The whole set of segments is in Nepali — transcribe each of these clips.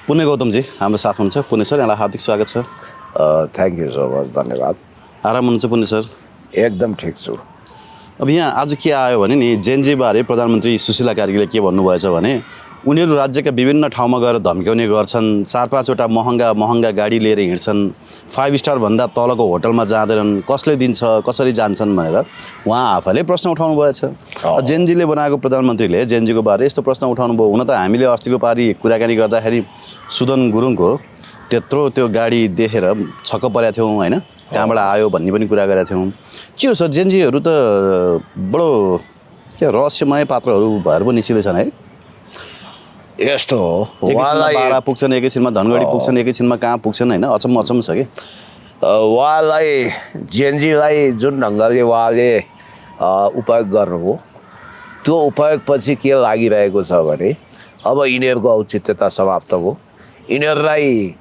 पुण्य गौतमजी हाम्रो साथ हुनुहुन्छ। पुण्य सर, यहाँलाई हार्दिक स्वागत छ। थ्याङ्क यू सो मच, धन्यवाद। आराम हुनुहुन्छ पुण्य सर? एकदम ठिक छु। अब यहाँ आज के आयो भने नि जेनजीबारे प्रधानमन्त्री सुशीला कार्कीले के भन्नुभएछ भने उनीहरू राज्यका विभिन्न ठाउँमा गएर धम्क्याउने गर्छन्, 4-5वटा महँगा गाडी लिएर हिँड्छन्, 5 स्टारभन्दा तलको होटलमा जाँदैनन्, कसले दिन्छ, कसरी जान्छन् भनेर उहाँ आफैले प्रश्न उठाउनु भएछ। जेनजीले बनाएको प्रधानमन्त्रीले जेनजीको बारे यस्तो प्रश्न उठाउनु भयो। हुन त हामीले अस्तिको पारी कुराकानी गर्दाखेरि सुदन गुरुङको त्यत्रो त्यो गाडी देखेर छक्क परेका थियौँ होइन, कहाँबाट आयो भन्ने पनि कुरा गरेका थियौँ। के हो सर, जेनजीहरू त बडो के रहस्यमय पात्रहरू भएर पनि निस्किँदैछन् है? यस्तो हो, उहाँलाई बारा पुग्छन्, एकैछिनमा धनगढी पुग्छन्, एकैछिनमा कहाँ पुग्छन् होइन, अचम्म छ कि। उहाँलाई जेनजीलाई जुन ढङ्गले उहाँले उपयोग गर्नुभयो त्यो उपयोगपछि के लागिरहेको छ भने अब यिनीहरूको औचित्यता समाप्त भयो। यिनीहरूलाई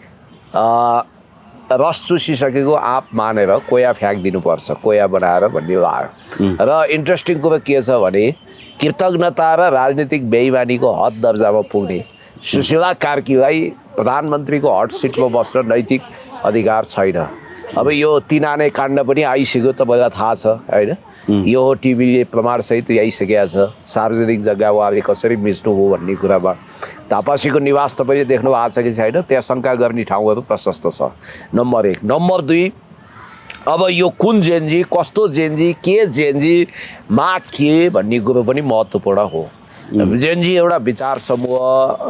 रस चुसिसकेको आँप मानेर कोया फ्याँकिदिनुपर्छ, कोया बनाएर भन्ने लाग्यो। र इन्ट्रेस्टिङ कुरो के छ भने कृतज्ञता र राजनीतिक बेइमानीको हद दर्जामा पुग्ने सुशीला कार्कीलाई प्रधानमन्त्रीको हट सिटमा बस्न नैतिक अधिकार छैन। अब यो तिनाने काण्ड पनि आइसक्यो, तपाईँलाई थाहा छ होइन? यो टिभीले प्रमाणसहित आइसकेको छ। सार्वजनिक जग्गा उहाँले कसरी मिच्नु हो भन्ने कुरामा तापासीको निवास तपाईँले देख्नु भएको छ कि छैन, त्यहाँ शङ्का गर्ने ठाउँहरू प्रशस्त छ। नम्बर 1। नम्बर 2, अब यो कुन जेनजी, कस्तो जेनजी, के जेनजी मा के भन्ने कुरो पनि महत्त्वपूर्ण हो। जेनजी एउटा विचार समूह,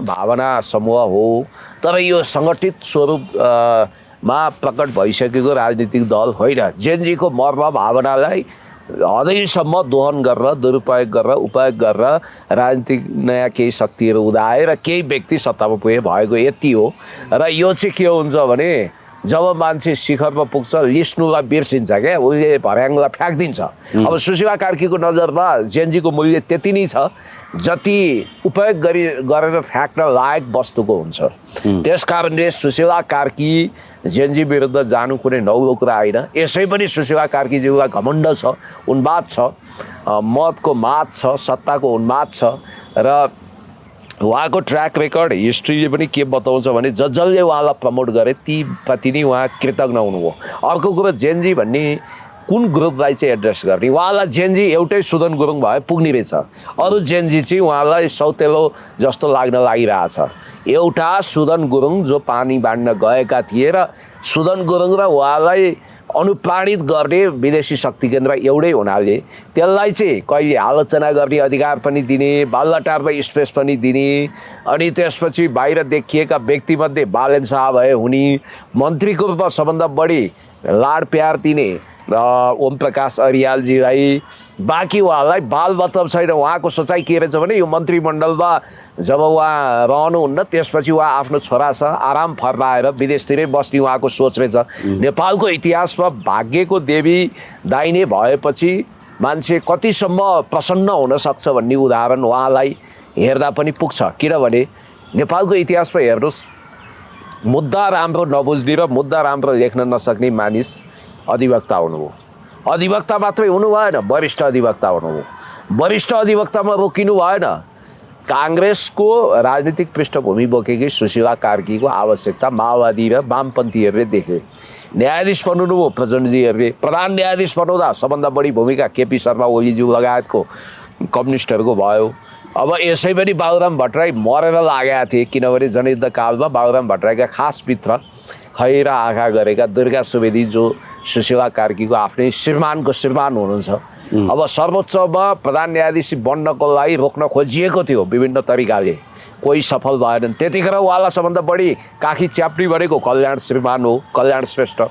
भावना समूह हो, तर यो सङ्गठित स्वरूपमा प्रकट भइसकेको राजनीतिक दल होइन। जेनजीको मर्म भावनालाई हदैसम्म दोहन गरेर, दुरुपयोग गरेर, उपयोग गरेर राजनीतिक नयाँ केही शक्तिहरू उदाएर केही व्यक्ति सत्तामा पुगे भएको यति हो। र यो चाहिँ के हुन्छ भने जब मान्छे शिखरमा पुग्छ लिस्नुलाई बिर्सिन्छ क्या, उसले भर्याङलाई फ्याँकिदिन्छ। अब सुशीला कार्कीको नजरमा जेनजीको मूल्य त्यति नै छ जति उपयोग गरेर फ्याँक्न लायक वस्तुको हुन्छ। त्यस कारणले सुशीला कार्की जेनजी विरुद्ध जानु कुनै नौलो कुरा होइन। यसै पनि सुशीला कार्कीज्यूलाई घमण्ड छ, उन्माद छ, मतको माद छ, सत्ताको उन्माद छ। र उहाँको ट्र्याक रेकर्ड हिस्ट्रीले पनि के बताउँछ भने जसले उहाँलाई प्रमोट गरे ती प्रति नै उहाँ कृतज्ञ हुनुभयो। अर्को कुरो, जेनजी भन्ने कुन ग्रुपलाई चाहिँ एड्रेस गर्ने, उहाँलाई जेनजी एउटै सुदन गुरुङ भए पुग्ने रहेछ। अरू जेनजी चाहिँ उहाँलाई सौतेलो जस्तो लाग्न लागिरहेछ। एउटा सुदन गुरुङ जो पानी बाँड्न गएका थिए र सुदन गुरुङ र उहाँलाई अनुप्राणित गर्ने विदेशी शक्ति केन्द्र एउटै हुनाले त्यसलाई चाहिँ कहिले आलोचना गर्ने अधिकार पनि दिने, बालटारमा स्पेस पनि दिने, अनि त्यसपछि बाहिर देखिएका व्यक्तिमध्ये बालेन शाह भए हुने, मन्त्रीको रूपमा सबभन्दा बढी लाड प्यार दिने ओम प्रकाश अरियालजीलाई, बाँकी उहाँलाई बाल मतलब छैन। उहाँको सोचाइ के रहेछ भने यो मन्त्रीमण्डलमा जब उहाँ रहनुहुन्न त्यसपछि उहाँ आफ्नो छोरा छ आराम फर्माएर विदेशतिरै बस्ने उहाँको सोच रहेछ। नेपालको इतिहासमा भाग्यको देवी दाहिने भएपछि मान्छे कतिसम्म प्रसन्न हुनसक्छ भन्ने उदाहरण उहाँलाई हेर्दा पनि पुग्छ। किनभने नेपालको इतिहासमा हेर्नुहोस्, मुद्दा राम्रो नबुझ्ने र मुद्दा राम्रो लेख्न नसक्ने मानिस अधिवक्ता हुनुभयो। अधिवक्ता मात्रै हुनु भएन, वरिष्ठ अधिवक्ता हुनुभयो। वरिष्ठ अधिवक्तामा रोकिनु भएन। काङ्ग्रेसको राजनीतिक पृष्ठभूमि बोकेकै सुशीला कार्कीको आवश्यकता माओवादी र वामपन्थीहरूले देखे। न्यायाधीश बन्नुभयो प्रचण्डजीहरूले। प्रधान न्यायाधीश बनाउँदा सबभन्दा बढी भूमिका केपी शर्मा ओलीज्यू लगायतको कम्युनिस्टहरूको भयो। अब यसै पनि बाबुराम भट्टराई मरेर लागेका थिए, किनभने जनयुद्ध कालमा बाबुराम भट्टराईका खास मित्र खैरा आँखा गरेका दुर्गा सुवेदी जो सुशीला कार्कीको आफ्नै श्रीमानको श्रीमान हुनुहुन्छ। अब सर्वोच्चमा प्रधान न्यायाधीश बन्नको लागि रोक्न खोजिएको थियो विभिन्न तरिकाले, कोही सफल भएनन्। त्यतिखेर उहाँलाई सबभन्दा बढी काखी च्याप्टी भनेको कल्याण श्रीमान हो, कल्याण श्रेष्ठ।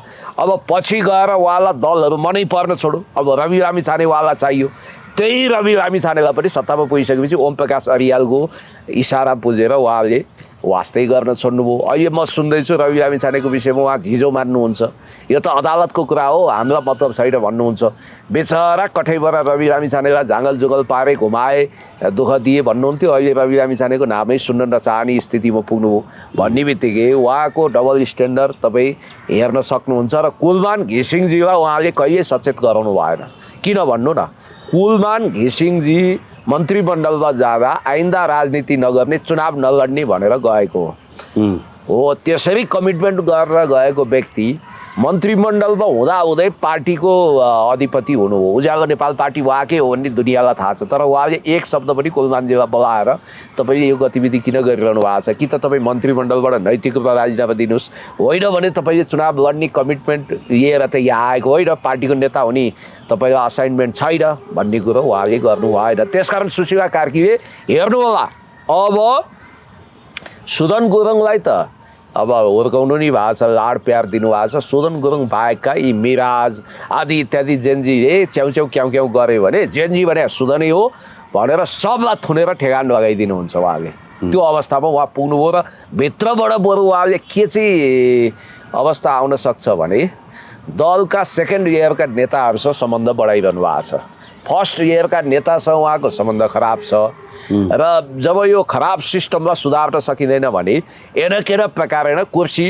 अब पछि गएर उहाँलाई दलहरू मनै पर्न छोड्यो। अब रवि लामिछाने उहाँलाई चाहियो, त्यही रवि लामिछानेलाई पनि सत्तामा पुगिसकेपछि ओम प्रकाश अरियालको इसारा बुझेर उहाँले वास्तै गर्न छोड्नुभयो। अहिले म सुन्दैछु रवि लामिछानेको विषयमा उहाँ झिझो मान्नुहुन्छ। यो त अदालतको कुरा हो, हामीलाई मतलब छैन भन्नुहुन्छ। बेचारा कठैबाट रवि लामिछानेलाई झाँगल जुगल पारे घुमाए, दुःख दिए भन्नुहुन्थ्यो। अहिले रवि लामिछानेको नामै सुन्न नचाहने स्थितिमा पुग्नुभयो भन्ने बित्तिकै उहाँको डबल स्ट्यान्डर्ड तपाईँ हेर्न सक्नुहुन्छ। र कुलमान घिसिङजीलाई उहाँले कहिले सचेत गराउनु भएन। किन भन्नु न, कुलमान घिसिङजी मन्त्रीमण्डलमा जाँदा आइन्दा राजनीति नगर्ने, चुनाव नलड्ने भनेर गएको हो। हो त्यसरी कमिटमेन्ट गरेर गएको व्यक्ति मन्त्रीमण्डलमा हुँदाहुँदै पार्टीको अधिपति हुनु हो। उज्यालो नेपाल पार्टी उहाँकै हो भन्ने दुनियाँलाई थाहा छ, तर उहाँले एक शब्द पनि कोही मान्छेलाई बोलाएर तपाईँले यो गतिविधि किन गरिरहनु भएको छ, कि त तपाईँ मन्त्रीमण्डलबाट नैतिक रूपमा राजीनामा दिनुहोस्, होइन भने तपाईँले चुनाव लड्ने कमिटमेन्ट लिएर त यहाँ आएको होइन, पार्टीको नेता हुने तपाईँलाई असाइनमेन्ट छैन भन्ने कुरो उहाँले गर्नु भएन। त्यसकारण सुशीला कार्कीले हेर्नु होला, अब सुदन गुरुङलाई त अब हुर्काउनु नि भएको छ, लाड प्यार दिनुभएको छ। सुदन गुरुङ बाहेकका यी मिराज आदि इत्यादि जेनजीले च्याउ क्याउ क्याउ गऱ्यो भने जेनजी भने सुदनै हो भनेर सबलाई थुनेर ठेगान लगाइदिनुहुन्छ उहाँले। त्यो अवस्थामा उहाँ पुग्नुभयो र भित्रबाट बरु उहाँले के चाहिँ अवस्था आउन सक्छ भने दलका सेकेन्ड इयरका नेताहरूसँग सम्बन्ध बढाइरहनु भएको छ, फर्स्ट इयरका नेतासँग उहाँको सम्बन्ध खराब छ र जब यो खराब सिस्टमलाई सुधार्न सकिँदैन भने एनकेन प्रकारेण कुर्सी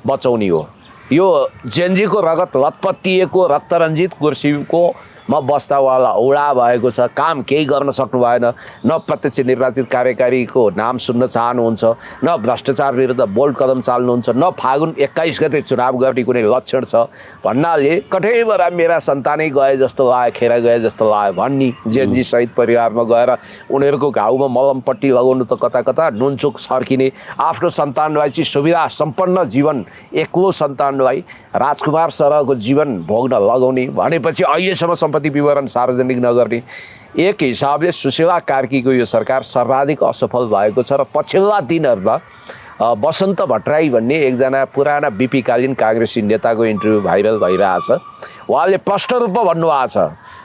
बचाउने हो। यो जेनजीको रगत लतपत्तिएको रक्तरञ्जित कुर्सीको म बस्दा उहाँलाई औडा भएको छ, काम केही गर्न सक्नु भएन, न प्रत्यक्ष निर्वाचित कार्यकारीको नाम सुन्न चाहनुहुन्छ, न भ्रष्टाचार विरुद्ध बोल्ड कदम चाल्नुहुन्छ, न फागुन 21 गते चुनाव गर्ने कुनै लक्षण छ भन्नाले कठैबाट मेरा सन्तानै गए जस्तो लाग्यो, खेर गए जस्तो लाग्यो भन्ने जेनजी सहित परिवारमा गएर उनीहरूको घाउमा मलमपट्टी लगाउनु त कता कता नुनचुक सर्किने, आफ्नो सन्तानलाई चाहिँ सुविधा सम्पन्न जीवन एक्लो सन्तानलाई राजकुमार सरहको जीवन भोग्न लगाउने भनेपछि अहिलेसम्म सम्पत्ति विवरण सार्वजनिक नगर्ने। एक हिसाबले सुशीला कार्कीको यो सरकार सर्वाधिक असफल भएको छ र पछिल्ला दिनहरूमा बसन्त भट्टराई भन्ने एकजना पुराना बिपीकालीन काङ्ग्रेसी नेताको इन्टरभ्यू भाइरल भइरहेछ। उहाँले प्रष्ट रूपमा भन्नुभएको छ,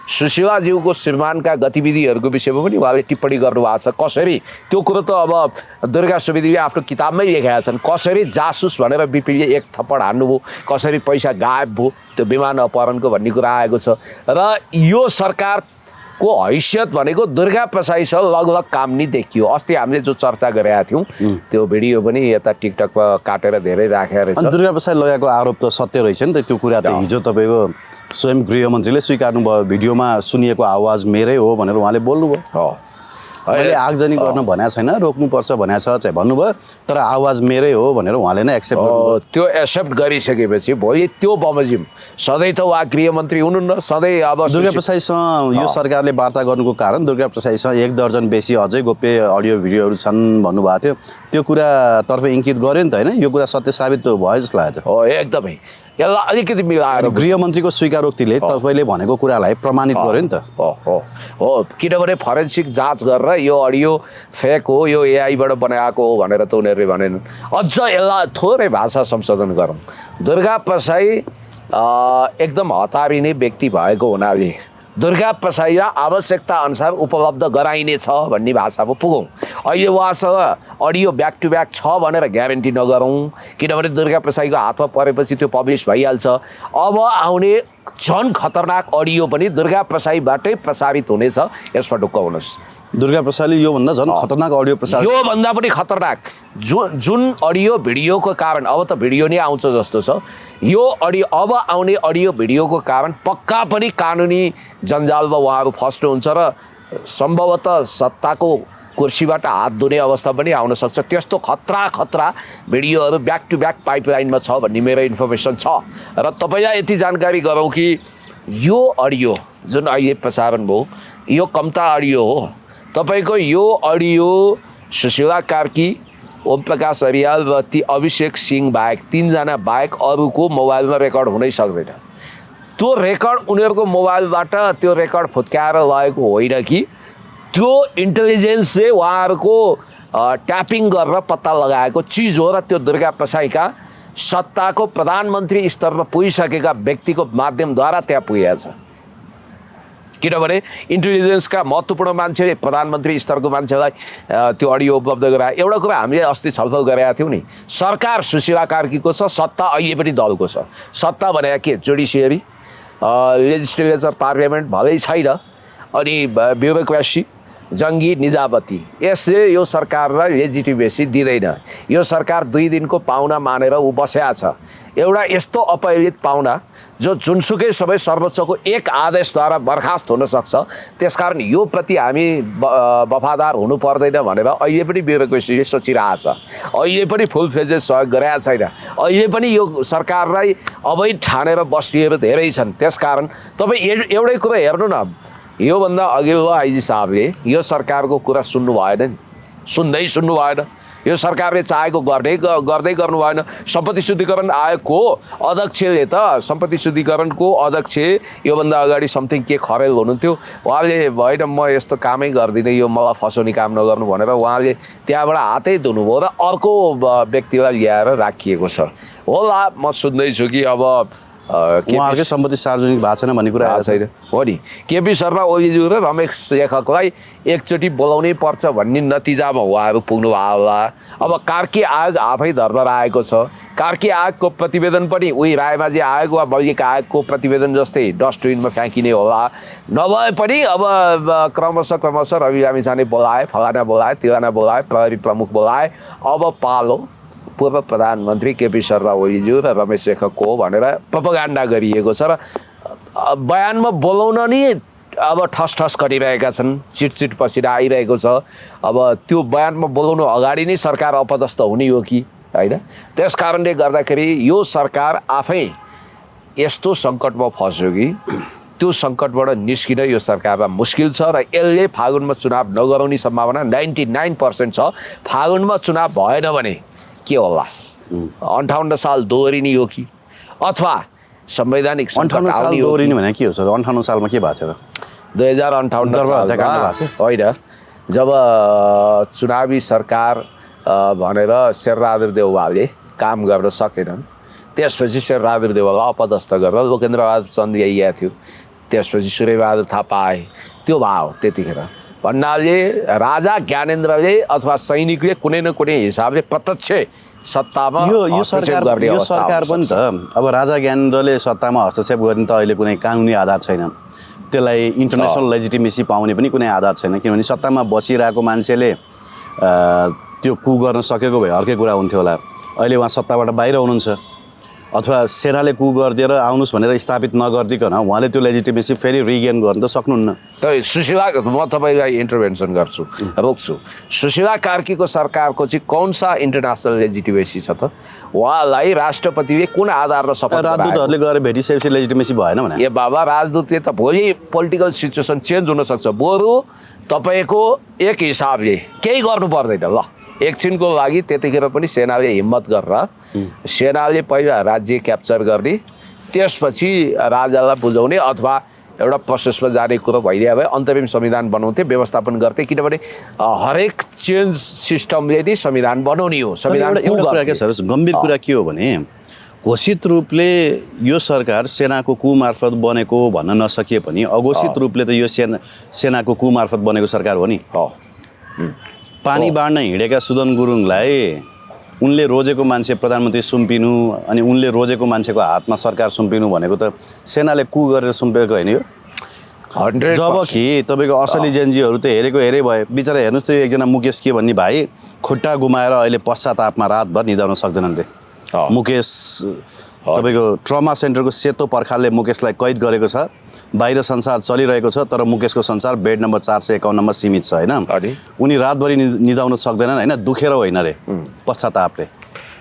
सुशीलाज्यूको श्रीमानका गतिविधिहरूको विषयमा पनि उहाँले टिप्पणी गर्नुभएको छ। कसरी त्यो कुरो त अब दुर्गा सुवेदीले आफ्नो किताबमै लेखेका छन्, कसरी जासुस भनेर बिपीले एक थप्पड हान्नुभयो, कसरी पैसा गायब भयो त्यो विमान अपहरणको भन्ने कुरा आएको छ। र यो सरकारको हैसियत भनेको दुर्गा प्रसाईसँग लगभग काम नि देखियो। अस्ति हामीले जो चर्चा गरेका थियौँ त्यो भिडियो पनि यता टिकटकमा काटेर धेरै राखेको रहेछ। दुर्गा प्रसाद लगाएको आरोप त सत्य रहेछ नि त, त्यो कुरा त हिजो तपाईँको स्वयं गृहमन्त्रीले स्वीकार्नुभयो, भिडियोमा सुनिएको आवाज मेरै हो भनेर उहाँले बोल्नुभयो। मैले आगजनी गर्न भनेको छैन, रोक्नुपर्छ भनेको छ चाहिँ भन्नुभयो, तर आवाज मेरै हो भनेर उहाँले नै एक्सेप्ट गर्नुभयो। त्यो एक्सेप्ट गरिसकेपछि भोलि त्यो बमोजिम सधैँ त उहाँ गृहमन्त्री हुनुहुन्न, सधैँ अब दुर्गा प्रसादसँग यो सरकारले वार्ता गर्नुको कारण दुर्गा प्रसादसँग 1 दर्जन बेसी अझै गोप्य अडियो भिडियोहरू छन् भन्नुभएको थियो, त्यो कुरातर्फ इङ्कित गर्यो नि त होइन, यो कुरा सत्य साबित भयो जस्तो लाग्यो त। हो एकदमै, यसलाई अलिकति मिलाएर गृहमन्त्रीको स्वीकारोक्तिले तपाईँले भनेको कुरालाई प्रमाणित गर्यो नि त। हो किनभने फोरेन्सिक जाँच गरेर यो अडियो फेक हो, यो एआईबाट बनाएको हो भनेर त उनीहरूले भनेनन्। अझ यसलाई थोरै भाषा संशोधन गरौँ, दुर्गा प्रसाई एकदम हतारिने व्यक्ति भएको हुनाले दुर्गा प्रसाईलाई आवश्यकता अनुसार उपलब्ध गराइनेछ भन्ने भाषामा पुगौँ। अहिले उहाँसँग अडियो ब्याक टु ब्याक छ भनेर ग्यारेन्टी नगरौँ, किनभने दुर्गा प्रसाईको हातमा परेपछि त्यो पब्लिस भइहाल्छ। अब आउने झन् खतरनाक अडियो पनि दुर्गा प्रसाईबाटै प्रसारित हुनेछ, यसमा ढुक्क हुनुहोस्। दुर्गा प्रसादले योभन्दा झन् खतरनाक अडियो प्रसार, योभन्दा पनि खतरनाक जुन अडियो भिडियोको कारण अब त भिडियो नै आउँछ जस्तो छ, यो अडियो अब आउने अडियो भिडियोको कारण पक्का पनि कानुनी जन्जालमा उहाँहरू फस्नुहुन्छ र सम्भवतः सत्ताको कुर्सीबाट हात धुने अवस्था पनि आउन सक्छ। त्यस्तो खतरा भिडियोहरू ब्याक टु ब्याक पाइपलाइनमा छ भन्ने मेरो इन्फर्मेसन छ। र तपाईँलाई यति जानकारी गरौँ कि यो अडियो जुन अहिले प्रसारण भयो यो कम्ता अडियो हो। तपाईँको यो अडियो सुशीला कार्की, ओम प्रकाश अरियाल र ती अभिषेक सिंह बाहेक 3 जना बाहेक अरूको मोबाइलमा रेकर्ड हुनै सक्दैन। त्यो रेकर्ड उनीहरूको मोबाइलबाट त्यो रेकर्ड फुत्काएर लगेको होइन कि त्यो इन्टेलिजेन्सले उहाँहरूको ट्यापिङ गरेर पत्ता लगाएको चिज हो र त्यो दुर्गा प्रसाईका सत्ताको प्रधानमन्त्री स्तरमा पुगिसकेका व्यक्तिको माध्यमद्वारा त्यहाँ पुगेको छ। किनभने इन्टेलिजेन्सका महत्त्वपूर्ण मान्छेले प्रधानमन्त्री स्तरको मान्छेलाई त्यो अडियो उपलब्ध गराए। एउटा कुरा हामीले अस्ति छलफल गरेका थियौँ नि, सरकार सुशीला कार्कीको छ, सत्ता अहिले पनि दलको छ। सत्ता भनेको के, जुडिसियरी, लेजिस्लेचर, पार्लियामेन्ट भलै छैन, अनि ब्युरोक्रेसी जङ्गी निजाबती, यसले यो सरकारलाई लेजिटिमेसी दिँदैन। यो सरकार 2 दिनको पाहुना मानेर ऊ बसेको छ। एउटा यस्तो अपरिचित पाहुना जो जुनसुकै सबै सर्वोच्चको एक आदेशद्वारा बर्खास्त हुन सक्छ। त्यसकारण यो प्रति हामी वफादार हुनु पर्दैन भनेर अहिले पनि ब्युरोक्रेसीले सोचिरहेछ। अहिले पनि फुल फ्लेजेज सहयोग गरेका छैन। अहिले पनि यो सरकारलाई अवैध ठानेर बस्नेहरू धेरै छन्। त्यसकारण तपाईँ एउटै कुरा हेर्नु न, योभन्दा अघिल्लो आइजी साहबले यो सरकारको कुरा सुन्नु भएन नि, सुन्नु भएन। यो सरकारले चाहेको गर्दै गर्नु भएन। सम्पत्ति शुद्धिकरण आयोगको अध्यक्षले त सम्पत्ति शुद्धिकरणको अध्यक्ष योभन्दा अगाडि समथिङ के खरेल हुनुहुन्थ्यो। उहाँले होइन म यस्तो कामै गर्दिनँ, यो मलाई फसाउने काम नगर्नु भनेर उहाँले त्यहाँबाट हातै धुनुभयो र अर्को व्यक्तिलाई ल्याएर राखिएको छ होला। म सुन्दैछु कि अब उहाँहरूकै सम्पत्ति सार्वजनिक भएको छैन भन्ने कुरा आएको छैन हो नि। केपी शर्मा ओलीज्यू र रमेश लेखकलाई एकचोटि बोलाउनै पर्छ भन्ने नतिजामा उहाँहरू पुग्नु भयो होला। अब कार्की आयोग आफै धर्म आएको छ। कार्की आयोगको प्रतिवेदन पनि उही रायमाझी आयोग वा मौलिक आयोगको प्रतिवेदन जस्तै डस्टबिनमा फ्याँकिने होला। नभए पनि अब क्रमशः रवि लामिछाने बोलाए, फलाना बोलाए, तिलाना बोलाए, प्रहरी प्रमुख बोलाए। अब पालो पूर्व प्रधानमन्त्री केपी शर्मा ओलीज्यू र रमेश लेखकको भनेर प्रोपोगन्डा गरिएको छ र बयानमा बोलाउन नि अब ठस गरिरहेका छन्। चिटचिट पसिरा आइरहेको छ। अब त्यो बयानमा बोलाउनु अगाडि नै सरकार अपदस्थ हुने हो कि होइन? त्यस कारणले गर्दाखेरि यो सरकार आफै यस्तो सङ्कटमा फस्यो कि त्यो सङ्कटबाट निस्किन यो सरकारमा मुस्किल छ र यसले फागुनमा चुनाव नगराउने सम्भावना 99% छ। फागुनमा चुनाव भएन भने के होला? 58 साल दोहोरिने हो कि अथवा संवैधानिक सङ्कट आउने हो? दोहोरिने भने के हो सर? 58 सालमा के भएको थियो? 2058 सालमा होइन, जब चुनावी सरकार भनेर शेरबहादुर देउवाले काम गर्न सकेनन्, त्यसपछि शेरबहादुर देउवालाई अपदस्थ गरेर लोकेन्द्रबहादुर चन्द ल्याइएको थियो। त्यसपछि सूर्यबहादुर थापा आए। त्यो भाव त्यतिखेर भन्नाले राजा ज्ञानेन्द्रले अथवा सैनिकले कुनै न कुनै हिसाबले प्रत्यक्ष सत्तामा यो सरकार पनि त अब राजा ज्ञानेन्द्रले सत्तामा हस्तक्षेप गर्ने त अहिले कुनै कानुनी आधार छैन। त्यसलाई इन्टरनेसनल लेजिटिमेसी पाउने पनि कुनै आधार छैन। किनभने सत्तामा बसिरहेको मान्छेले त्यो कु गर्न सकेको भए अर्कै कुरा हुन्थ्यो होला। अहिले उहाँ सत्ताबाट बाहिर हुनुहुन्छ अथवा सेनाले कु गरिदिएर आउनुहोस् भनेर स्थापित नगरिदिकन उहाँले त्यो लेजिटिमेसी फेरि रिगेन गर्न त सक्नुहुन्न। सुशीला, म तपाईँलाई इन्टरभेन्सन गर्छु, रोक्छु। सुशीला कार्कीको सरकारको चाहिँ कौनसा इन्टरनेसनल लेजिटिमेसी छ त? उहाँलाई राष्ट्रपतिले कुन आधारमा शपथ राजदूतहरूले गएर भेटिसकेपछि लेजिटिमेसी भएन भने? ए बाबा, राजदूतले त भोलि पोलिटिकल सिचुएसन चेन्ज हुनसक्छ। बरु तपाईँको एक हिसाबले केही गर्नु पर्दैन ल, एकछिनको लागि त्यतिखेर पनि सेनाले हिम्मत गरेर सेनाले पहिला राज्य क्याप्चर गर्ने, त्यसपछि राजालाई बुझाउने अथवा एउटा प्रोसेसमा जाने कुरो भइदियो भए अन्तरिम संविधान बनाउँथे, व्यवस्थापन गर्थे। किनभने हरेक चेन्ज सिस्टमले नै संविधान बनाउने हो। संविधान गम्भीर कुरा के हो भने घोषित रूपले यो सरकार सेनाको कु मार्फत बनेको भन्न नसकिए पनि अघोषित रूपले त यो सेनाको कु मार्फत बनेको सरकार हो नि। पानी बाँड्न हिँडेका सुदन गुरुङलाई उनले रोजेको मान्छे प्रधानमन्त्री सुम्पिनु अनि उनले रोजेको मान्छेको हातमा सरकार सुम्पिनु भनेको त सेनाले कु गरेर सुम्पेको होइन यो? जबकि तपाईँको असली जेएनजीहरू त हेरे भए बिचरा हेर्नुहोस् त, एकजना मुकेश के भन्ने भाइ खुट्टा गुमाएर अहिले पश्चातापमा रातभर निदाउन सक्दैनन् रे। मुकेश तपाईँको ट्रमा सेन्टरको सेतो पर्खालले मुकेशलाई कैद गरेको छ। बाहिर संसार चलिरहेको छ तर मुकेशको संसार बेड नम्बर 451 मा सीमित छ होइन। उनी रातभरि निदाउन सक्दैनन् होइन, दुखेर होइन रे, पश्चातापले।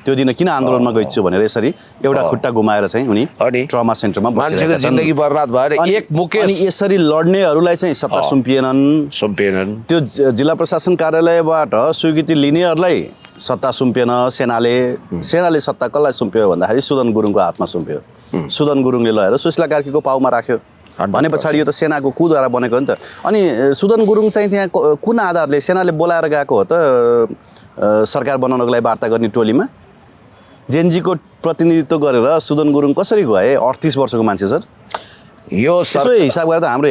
त्यो दिन किन आन्दोलनमा गइछु भनेर यसरी एउटा खुट्टा गुमाएर चाहिँ उनी ट्रमा सेन्टरमा मान्छेको जिन्दगी बर्बाद भएर एक मुकेश अनि यसरी लड्नेहरूलाई चाहिँ सत्ता सुम्पिएनन्। त्यो जिल्ला प्रशासन कार्यालयबाट स्वीकृति लिनेहरूलाई सत्ता सुम्पिएन सेनाले सत्ता कसलाई सुम्पियो भन्दाखेरि सुदन गुरुङको हातमा सुम्पियो। सुदन गुरुङले लगेर सुशीला कार्कीको पाउमा राख्यो भने पछाडि यो त सेनाको कुद्वारा बनेको हो नि त। अनि सुदन गुरुङ चाहिँ त्यहाँ कुन आधारले सेनाले बोलाएर गएको हो त सरकार बनाउनको लागि वार्ता गर्ने टोलीमा? जेएनजीको प्रतिनिधित्व गरेर सुदन गुरुङ कसरी गए? 38 वर्षको मान्छे सर। यो हिसाब गरेर त हाम्रो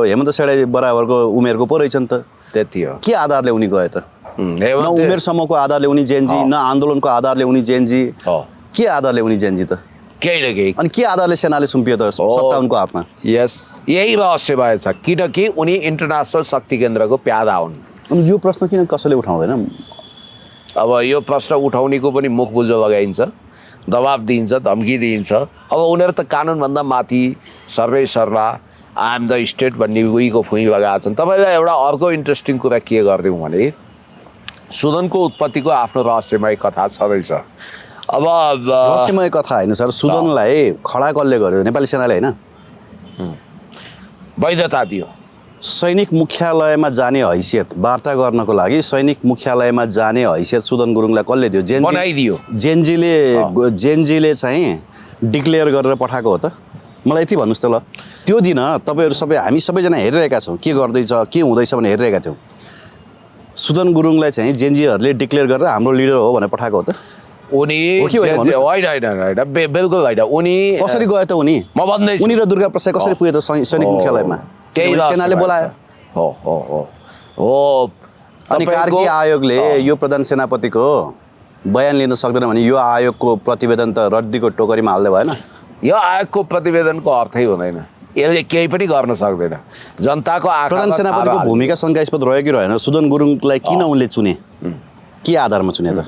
हेमन्त सेडाई बराबरको उमेरको पो रहेछ नि त। त्यति हो। के आधारले उनी गए त? न उमेर समूहको आधारले उनी जेएनजी, न आन्दोलनको आधारले उनी जेएनजी, के आधारले उनी जेएनजी त? केही न केही। अनि के आधारले सेनाले सुम्पियो त सत्ता उनको हातमा? यस, यही रहस्य भएछ, किनकि उनी इन्टरनेसनल शक्ति केन्द्रको प्यादा हुन्। अनि यो प्रश्न किन कसैले उठाउँदैन? अब यो प्रश्न उठाउनेको पनि मुख बुझो लगाइन्छ, दबाब दिइन्छ, धम्की दिइन्छ। अब उनीहरू त कानुनभन्दा माथि सर्वे सर्वा आई एम द स्टेट भन्ने उहीको फुइँ लगाएका छन्। तपाईँलाई एउटा अर्को इन्ट्रेस्टिङ कुरा के गरिदिउँ भने सुदनको उत्पत्तिको आफ्नो रहस्यमय कथा छँदैछ। अब रहस्यमय कथा होइन सर, सुदनलाई खडा कसले गर्यो? नेपाली सेनाले होइन, वैधता दियो। सैनिक मुख्यालयमा जाने हैसियत वार्ता गर्नको लागि सैनिक मुख्यालयमा जाने हैसियत सुदन गुरुङलाई कसले दियो? बनाइदियो। जेनजीले चाहिँ डिक्लेयर गरेर पठाएको हो त? मलाई यति भन्नुहोस् त ल, त्यो दिन तपाईँहरू सबै हामी सबैजना हेरिरहेका छौँ के गर्दैछ के हुँदैछ भने हेरिरहेका थियौँ। सुदन गुरुङलाई चाहिँ जेनजीहरूले डिक्लेयर गरेर हाम्रो लिडर हो भनेर पठाएको हो त? उनी होइन, बिल्कुल होइन। उनी कसरी गयो त? उनी म भन्दैछु, उनी र दुर्गा प्रसाद कसरी पुगे त सैनिक मुख्यालयमा? सेनाले बोलायो। हो। अनि कार्की आयोगले यो प्रधान सेनापतिको बयान लिन सक्दैन भने यो आयोगको प्रतिवेदन त रड्डीको टोकरीमा हाल्दै भएन? यो आयोगको प्रतिवेदनको अर्थै हुँदैन, यसले केही पनि गर्न सक्दैन। जनताको आँखा प्रधान सेनापतिको भूमिका शङ्कास्पद रह्यो कि रहेन? सुदन गुरुङलाई किन उनले चुने? के आधारमा चुने त?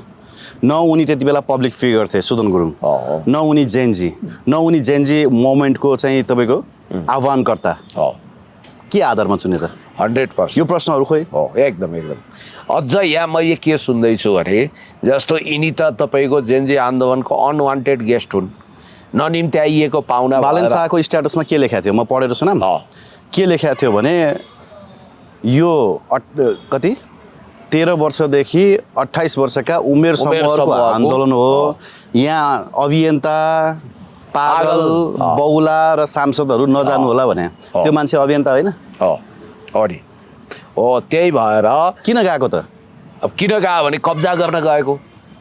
न उनी त्यति बेला पब्लिक फिगर थिए सुदन गुरुङ, न उनी जेनजी मोमेन्टको चाहिँ तपाईँको आह्वानकर्ता। के आधारमा चुने त? 100% यो प्रश्नहरू खोइ। एकदम। अझ यहाँ मैले के सुन्दैछु भने जस्तो यिनी त तपाईँको जेनजी आन्दोलनको अनवान्टेड गेस्ट हुन्, ननिम्त्याइएको पाहुना। बालन शाहको स्ट्याटसमा के लेखेको थियो म पढेर सुनाम? के लेखेको थियो भने यो कति 13 वर्षदेखि 28 वर्षका उमेर समूहको आन्दोलन हो, यहाँ अभियन्ता पागल बौला र सांसदहरू नजानु होला भने त्यो मान्छे अभियन्ता होइन? त्यही भएर किन गएको त? अब किन गयो भने कब्जा गर्न गएको।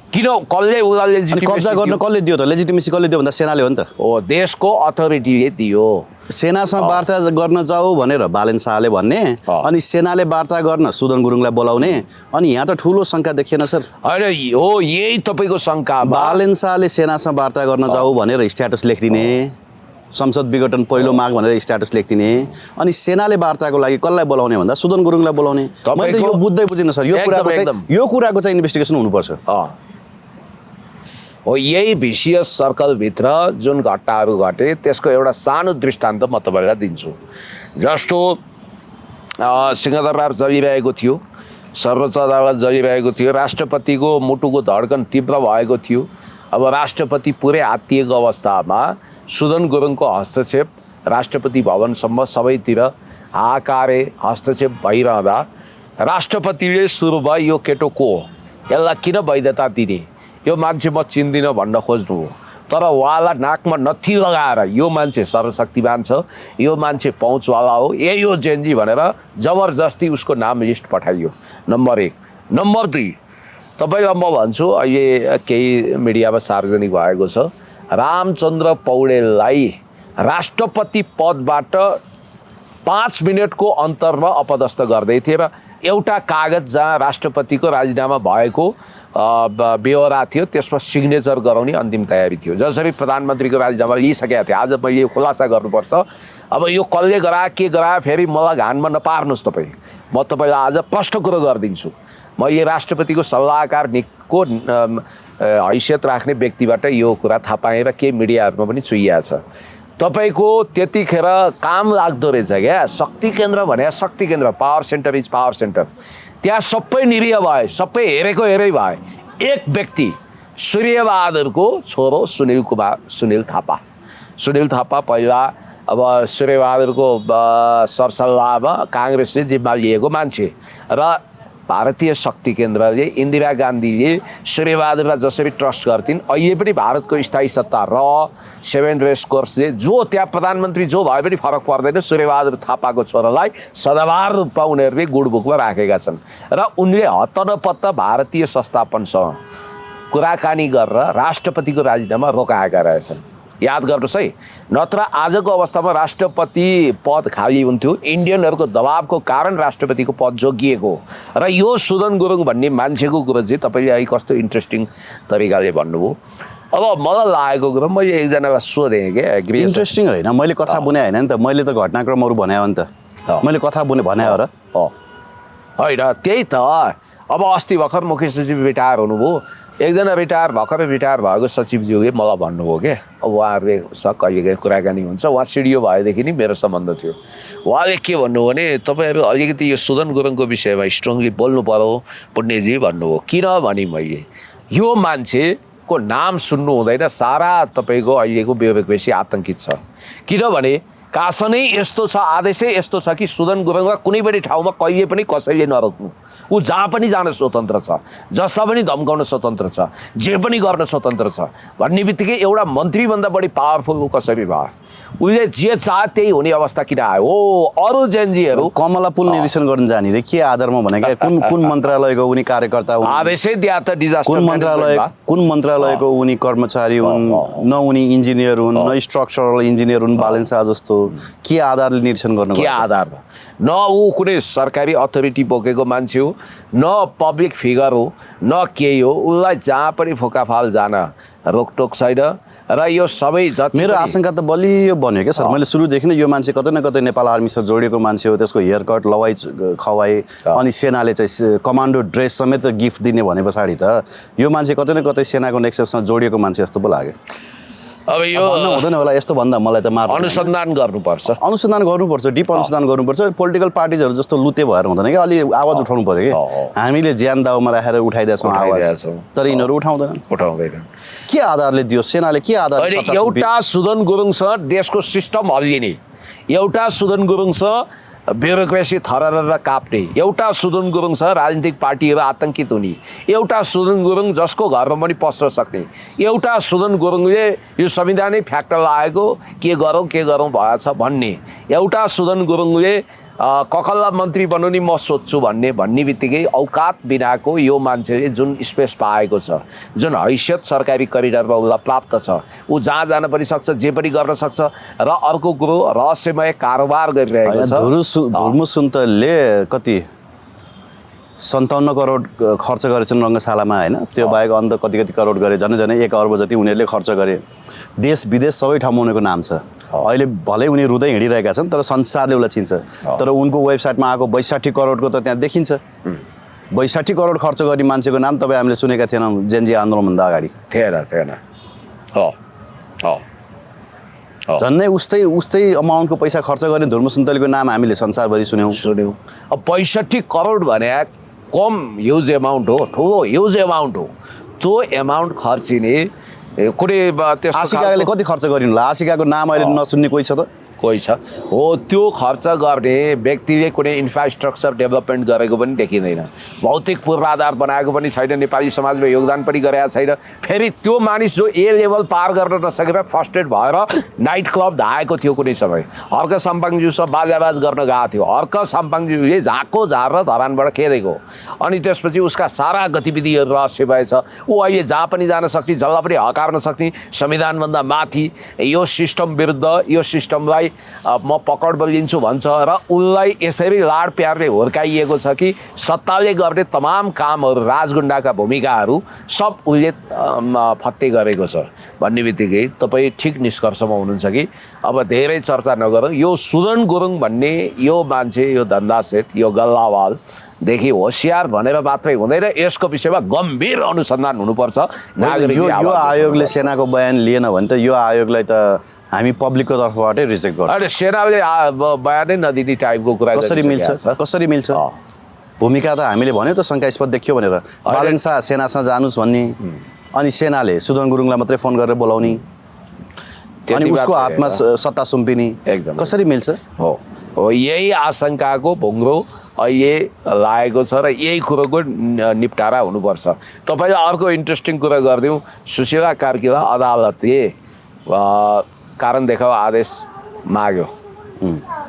किन कसले उसलाई कब्जा गर्न कसले दियो त? लेजिटिमेसी कसले दियो भन्दा सेनाले हो नि त। देशको अथोरिटीले दियो। सेनासँग वार्ता गर्न जाऊ भनेर बालेन शाहले भन्ने, अनि सेनाले वार्ता गर्न सुदन गुरुङलाई बोलाउने, अनि यहाँ त ठुलो शङ्का देखिएन सर? होइन, हो यही तपाईँको शङ्का। बालेन शाहले सेनासँग वार्ता गर्न जाऊ भनेर स्ट्याटस लेखिदिने, संसद विघटन पहिलो माग भनेर स्ट्याटस लेखिदिने, अनि सेनाले वार्ताको लागि कसलाई बोलाउने भन्दा सुदन गुरुङलाई बोलाउने। मैले यो बुझ्दै बुझिनँ सर, यो कुराको चाहिँ इन्भेस्टिगेसन हुनुपर्छ। हो, यही भिसियस सर्कलभित्र जुन घटनाहरू घटे त्यसको एउटा सानो दृष्टान्त म तपाईँलाई दिन्छु। जस्तो सिंहदरबार चलिरहेको थियो, सर्वोच्च अदालत चलिरहेको थियो, राष्ट्रपतिको मुटुको धड्कन तीव्र भएको थियो। अब राष्ट्रपति पुरै आत्तिएको अवस्थामा सुदन गुरुङको हस्तक्षेप राष्ट्रपति भवनसम्म सबैतिर हाहाकारे हस्तक्षेप भइरहँदा राष्ट्रपतिले सुरुमा यो केटो को हो, यसलाई किन वैधता दिने, यो मान्छे म चिन्दिनँ भन्न खोज्नु हो। तर उहाँलाई नाकमा नथी लगाएर यो मान्छे सर्वशक्तिमान छ, यो मान्छे पहुँचवाला हो, यही हो जेनजी भनेर जबरजस्ती उसको नाम लिस्ट पठाइयो। नम्बर 1। नम्बर 2, तपाईँलाई म भन्छु, अहिले केही मिडियामा सार्वजनिक भएको छ, रामचन्द्र पौडेललाई राष्ट्रपति पदबाट 5 मिनटको अन्तरमा अपदस्थ गर्दै थिए र एउटा कागज जहाँ राष्ट्रपतिको राजीनामा भएको बेहोरा थियो त्यसमा सिग्नेचर गराउने अन्तिम तयारी थियो। जसरी प्रधानमन्त्रीको राजीनामा लिइसकेका थिए। आज मैले यो खुलासा गर्नुपर्छ। अब यो कसले गरायो के गरायो फेरि मलाई घानमा नपार्नुहोस् तपाईँ, म तपाईँलाई आज प्रष्ट कुरो गरिदिन्छु। मैले राष्ट्रपतिको सल्लाहकारको हैसियत राख्ने व्यक्तिबाट यो कुरा थाहा पाएँ र केही मिडियाहरूमा पनि चुइएको छ। तपाईँको त्यतिखेर काम लाग्दो रहेछ क्या, शक्ति केन्द्र भने शक्ति केन्द्र, power centre is power centre, त्यहाँ सबै निरीह भए, सबै हेरेको हेरै भए। एक व्यक्ति सूर्यबहादुरको छोरो सुनिल थापा पहिला अब सूर्यबहादुरको सरसल्लाहमा काङ्ग्रेसले जिम्मा लिएको मान्छे र भारतीय शक्ति केन्द्रले इन्दिरा गान्धीले सूर्यबहादुरलाई जसरी ट्रस्ट गर्थिन्, अहिले पनि भारतको स्थायी सत्ता र 7 रेस कोर्सले जो त्यहाँ प्रधानमन्त्री जो भए पनि फरक पर्दैन, सूर्यबहादुर थापाको छोरालाई सदाबहार रूपमा उनीहरूले गुडबुकमा राखेका छन् र उनले हत्तनपत्त भारतीय संस्थापनसँग कुराकानी गरेर राष्ट्रपतिको राजीनामा रोकाएका रहेछन्। याद गर्नुहोस् है, नत्र आजको अवस्थामा राष्ट्रपति पद खाली हुन्थ्यो। इन्डियनहरूको दबावको कारण राष्ट्रपतिको पद जोगिएको र यो सुदन गुरुङ भन्ने मान्छेको कुरो चाहिँ तपाईँले अहिले कस्तो इन्ट्रेस्टिङ तरिकाले भन्नुभयो। अब मलाई लागेको कुरा मैले एकजनालाई सोधेँ कि इन्ट्रेस्टिङ होइन मैले कथा बुने होइन नि त मैले त घटनाक्रमहरू भने हो नि त मैले कथा बुने भने हो र होइन त्यही त अब अस्ति भर्खर मुख्य सचिव रिटायर हुनुभयो एकजना भर्खरै रिटायर भएको सचिवज्यूले मलाई भन्नुभयो कि अब उहाँहरूसँग कहिले कुराकानी हुन्छ उहाँ सिडिओ भएदेखि नि मेरो सम्बन्ध थियो उहाँले के भन्नुभयो भने तपाईँहरू अलिकति यो सुदन गुरुङको विषयमा स्ट्रङली बोल्नु पर्यो पुण्यजी भन्नुभयो किनभने मैले यो मान्छेको नाम सुन्नु हुँदैन सारा तपाईँको अहिलेको बेसी आतङ्कित छ किनभने कासनै यस्तो छ आदेशै यस्तो छ कि सुदन गुरुङलाई कुनै पनि ठाउँमा कहिले पनि कसैले नरोक्नु ऊ जहाँ पनि जान स्वतन्त्र छ जसमा पनि धम्काउन स्वतन्त्र छ जे पनि गर्न स्वतन्त्र छ भन्ने बित्तिकै एउटा मन्त्रीभन्दा बढी पावरफुल ऊ कसरी भयो उसले जे चाह त्यही हुने अवस्था किन आयो हो अरू जेनजीहरू कमला पुल निरीक्षण गर्न जाने रे के आधारमा भने कुन मन्त्रालयको उनी कार्यकर्ता हुन् आदेशै दिया त डिजास्टर कुन मन्त्रालयको उनी कर्मचारी हुन् न उनी इन्जिनियर हुन् न स्ट्रक्चरल इन्जिनियर हुन् बालेन्सा जस्तो के आधारले निरीक्षण गर्नु के आधारमा न ऊ कुनै सरकारी अथोरिटी बोकेको मान्छे हो न पब्लिक फिगर हो न केही हो उसलाई जहाँ पनि फोकाफाल जान रोकटोक छैन र यो सबै जति मेरो आशंका त बलियो बन्यो क्या सर मैले सुरुदेखि नै यो मान्छे कतै न कतै नेपाल आर्मीसँग जोडिएको मान्छे हो त्यसको हेयर कट लवाई खवाई अनि सेनाले चाहिँ कमान्डो ड्रेस समेत गिफ्ट दिने भने पछाडि त यो मान्छे कतै न कतै सेनाको नेक्सससँग जोडिएको मान्छे जस्तो पो लाग्यो अब यो हुँदैन होला यस्तो भन्दा मलाई त अनुसन्धान गर्नुपर्छ डिप अनुसन्धान गर्नुपर्छ पोलिटिकल पार्टिजहरू जस्तो लुते भएर हुँदैन कि अलि आवाज उठाउनु पर्यो कि हामीले ज्यान दाउमा राखेर उठाइदिएछौँ आवाज तर यिनीहरू उठाउँदैन के आधारले दियो सेनाले के आधार एउटा सुदन गुरुङसँग देशको सिस्टम हल्लिने एउटा सुदन गुरुङसँग ब्युरोक्रेसी थरर काप्ने एउटा सुदन गुरुङसँग राजनीतिक पार्टीहरू आतङ्कित हुने एउटा सुदन गुरुङ जसको घरमा पनि पस्न सक्ने एउटा सुदन गुरुङले यो संविधानै फ्याक्ट लागेको के गरौँ भएछ भन्ने एउटा सुदन गुरुङले ककल्ला मन्त्री बनाउने म सोध्छु भन्ने बित्तिकै औकात बिनाको यो मान्छेले जुन स्पेस पाएको छ जुन हैसियत सरकारी करिडरमा उसलाई प्राप्त छ ऊ जहाँ जान पनि सक्छ जे पनि गर्न सक्छ र अर्को कुरो रहस्यमय कारोबार गरिरहेको छ धुर्मु सुन्तले कति 57 करोड खर्च गरेछन् रङ्गशालामा होइन त्यो बाहेक अन्त कति करोड गरे झन् 1 अर्ब जति उनीहरूले खर्च गरे देश विदेश सबै ठाउँमा उनीहरूको नाम छ अहिले भलै उनी रुँदै हिँडिरहेका छन् तर संसारले उसलाई चिन्छ तर उनको वेबसाइटमा आएको 62 करोडको त त्यहाँ देखिन्छ 62 करोड खर्च गर्ने मान्छेको नाम तपाईँ हामीले सुनेका थिएनौँ जेनजी आन्दोलनभन्दा अगाडि थिएन झन्नै उस्तै अमाउन्टको पैसा खर्च गर्ने धुर्मु सुन्तलेको नाम हामीले संसारभरि सुन्यौँ अब 62 करोड भने कम ह्युज एमाउन्ट हो ठुलो ह्युज एमाउन्ट हो त्यो एमाउन्ट खर्चिने कुनै आशिकाले कति खर्च गरिनु होला आशिकाको नाम अहिले नसुन्ने कोही छ त कोही छ हो त्यो खर्च गर्ने व्यक्तिले कुनै इन्फ्रास्ट्रक्चर डेभलपमेन्ट गरेको पनि देखिँदैन भौतिक पूर्वाधार बनाएको पनि छैन नेपाली समाजमा योगदान पनि गरेका छैन फेरि त्यो मानिस जो ए लेभल पार गर्न नसकेर फ्रस्ट्रेट भएर नाइट क्लब धाएको थियो कुनै समय हर्क साम्पाङज्यूसँग बाजाबाज गर्न गएको थियो हर्क साम्पाङज्यूले झाको झार र धरानबाट खेदेको अनि त्यसपछि उसका सारा गतिविधिहरू रहस्य भएछ ऊ अहिले जहाँ पनि जान सक्ने जग्गा पनि हकार्न सक्ने संविधानभन्दा माथि यो सिस्टम विरुद्ध यो सिस्टमलाई म पकड बलिन्छु भन्छ र उनलाई यसरी लाड प्यारले हुर्काइएको छ कि सत्ताले गर्ने तमाम कामहरू राजगुण्डाका भूमिकाहरू सब उसले फत्ते गरेको छ भन्ने बित्तिकै तपाईँ ठिक निष्कर्षमा हुनुहुन्छ कि अब धेरै चर्चा नगर यो सुदन गुरुङ भन्ने यो मान्छे यो धन्दा सेठ यो गल्लावालदेखि होसियार भनेर मात्रै हुँदैन यसको विषयमा गम्भीर अनुसन्धान हुनुपर्छ यो आयोगले सेनाको बयान लिएन भने त यो आयोगलाई त हामी पब्लिकको तर्फबाटै रिजेक्ट गर्छौँ अहिले सेनाले बयानै नदिने टाइपको कुरा कसरी मिल्छ भूमिका त हामीले भन्यो त शङ्कास्पद देखियो भनेर बालेन्सा सेनासँग जानुस् भन्ने अनि सेनाले सुदन गुरुङलाई मात्रै फोन गरेर बोलाउने अनि उसको हातमा सत्ता सुम्पिने एकदम कसरी मिल्छ हो यही आशंकाको भुङ्ग्रो अहिले लागेको छ र यही कुरोको निपटारा हुनुपर्छ तपाईँले अर्को इन्ट्रेस्टिङ कुरा गरिदिउँ सुशीला कार्कीलाई अदालतले कारण देखाउ आदेश माग्यो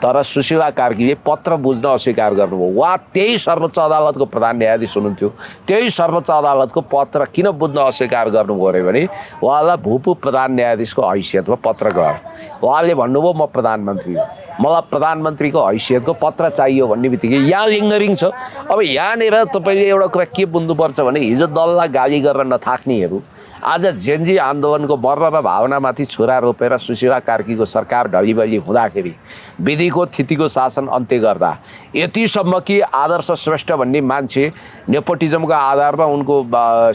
तर सुशीला कार्कीले पत्र बुझ्न अस्वीकार गर्नुभयो उहाँ त्यही सर्वोच्च अदालतको प्रधान न्यायाधीश हुनुहुन्थ्यो त्यही सर्वोच्च अदालतको पत्र किन बुझ्न अस्वीकार गर्नुभयो अरे भने उहाँलाई भूपू प्रधान न्यायाधीशको हैसियतमा पत्र गयो उहाँले भन्नुभयो म प्रधानमन्त्री हो मलाई प्रधानमन्त्रीको हैसियतको पत्र चाहियो भन्ने बित्तिकै यहाँ लिङ्गरिङ छ अब यहाँनिर तपाईँले एउटा कुरा के बुझ्नुपर्छ भने हिजो दललाई गाली गरेर नथाक्नेहरू आज जेनजी आन्दोलनको वर्ब र भावनामाथि छोरा रोपेर सुशीला कार्कीको सरकार ढलिबली हुँदाखेरि विधिको थितिको शासन अन्त्य गर्दा यतिसम्म कि आदर्श श्रेष्ठ भन्ने मान्छे नेपोटिजमको आधारमा उनको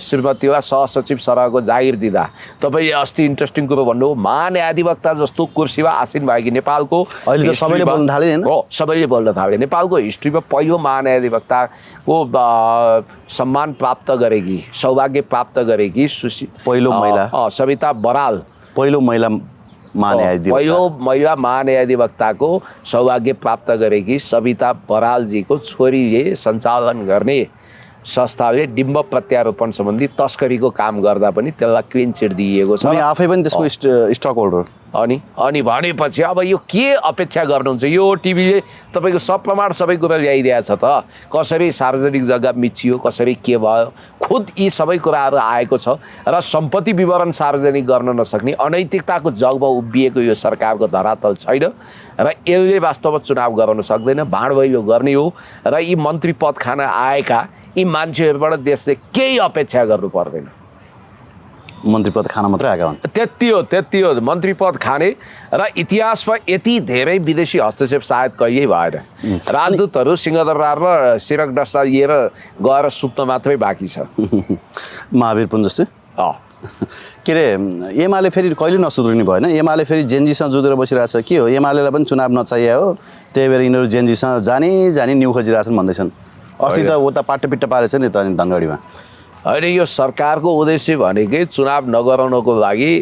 श्रीमतीलाई सहसचिव सरहको जागिर दिँदा तपाईँले अस्ति इन्ट्रेस्टिङ कुरो भन्नु महान्यायाधिवक्ता जस्तो कुर्सीमा आसीन भएकी नेपालको अहिले त सबैले बोल्न थाले हैन? हो, सबैले बोल्न थाले। नेपालको हिस्ट्रीमा पहिलो महान्यायाधिवक्ताको सम्मान प्राप्त गरेकी, सौभाग्य प्राप्त गरेकी पहिलो महिला सविता बराल, पहिलो महिला महान्यायाधिवक्ता, पहिलो महिला महान्यायाधिवक्ताको सौभाग्य प्राप्त गरेकी सविता बरालजीको छोरीले सञ्चालन गर्ने संस्थाले डिम्ब प्रत्यारोपण सम्बन्धी तस्करीको काम गर्दा पनि त्यसलाई क्लिन चिट दिइएको छ। अनि आफै पनि त्यसको स्टक होल्डर। अनि भनेपछि अब यो के अपेक्षा गर्नुहुन्छ? यो टिभीले तपाईँको सप्रमाण सबै कुरा ल्याइदिएको छ त, कसरी सार्वजनिक जग्गा मिचियो, कसरी के भयो, खुद यी सबै कुराहरू आएको छ र सम्पत्ति विवरण सार्वजनिक गर्न नसक्ने अनैतिकताको जगमा उभिएको यो सरकारको धरातल छैन र यसले वास्तवमा चुनाव गराउन सक्दैन, भाँडभैलो गर्ने हो र यी मन्त्री पद खान आएका यी मान्छेहरूबाट देशले केही अपेक्षा गर्नु पर्दैन। मन्त्री पद खान मात्रै आएका हुन्, त्यति हो मन्त्री पद खाने र इतिहासमा यति धेरै विदेशी हस्तक्षेप सायद कहिल्यै भएन। राजदूतहरू सिंहदरबारमा सिरक डस्टा लिएर गएर सुत्न मात्रै बाँकी छ। महावीर पुन जस्तै के अरे एमाले फेरि कहिले नसुध्रिने भएन। एमाले फेरि जेनजीसँग जुधेर बसिरहेछ। के हो, एमालेलाई पनि चुनाव नचाहिए हो, त्यही भएर यिनीहरू जेनजीसँग जानी न्यु खोजिरहेछन् भन्दैछन्। अस्ति त उता पाटोपिट्टो पारेछ नि त अनि धनगढीमा। होइन, यो सरकारको उद्देश्य भनेकै चुनाव नगराउनको लागि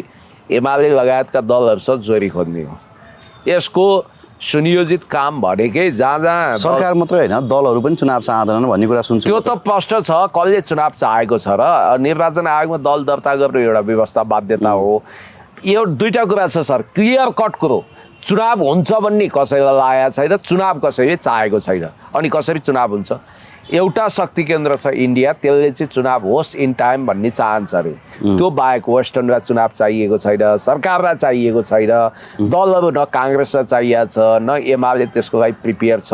एमाले लगायतका दलहरूसँग जोरी खोज्ने हो। यसको सुनियोजित काम भनेकै जहाँ सरकार मात्रै होइन दलहरू पनि चुनाव चाहँदैनन् भन्ने कुरा सुन्छु। त्यो त प्रश्न छ, कसले चुनाव चाहेको छ र निर्वाचन आयोगमा दल दर्ता गर्ने एउटा व्यवस्था बाध्यता हो। यो दुईवटा कुरा छ सर, क्लियर कट कुरो, चुनाव हुन्छ भन्ने कसैलाई लागेको छैन, चुनाव कसैले चाहेको छैन। अनि कसरी चुनाव हुन्छ? एउटा शक्ति केन्द्र छ इन्डिया, त्यसले चाहिँ चुनाव होस् इन टाइम भन्ने चाहन्छ अरे। त्यो बाहेक वेस्टर्नलाई चुनाव चाहिएको छैन, सरकारलाई चाहिएको छैन, दलहरू न काङ्ग्रेसलाई चाहिएको छ, न एमाले त्यसको लागि प्रिपेयर छ,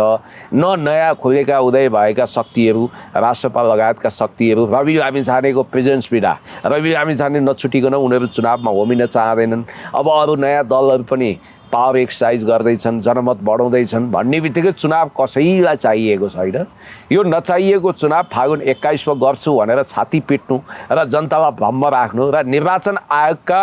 न नयाँ खुलेका उदय भएका शक्तिहरू राष्ट्रपाल लगायतका शक्तिहरू। रवि लामिछानेको प्रेजेन्स बिना रवि लामिछाने नछुटिकन उनीहरू चुनावमा होमिन चाहँदैनन्। अब अरू नयाँ दलहरू पनि पावर एक्सर्साइज गर्दैछन्, जनमत बढाउँदैछन् भन्ने बित्तिकै चुनाव कसैलाई चाहिएको छैन। यो नचाहिएको चुनाव फागुन 21मा गर्छु भनेर छाती पिट्नु र जनतालाई भ्रम राख्नु र निर्वाचन आयोगका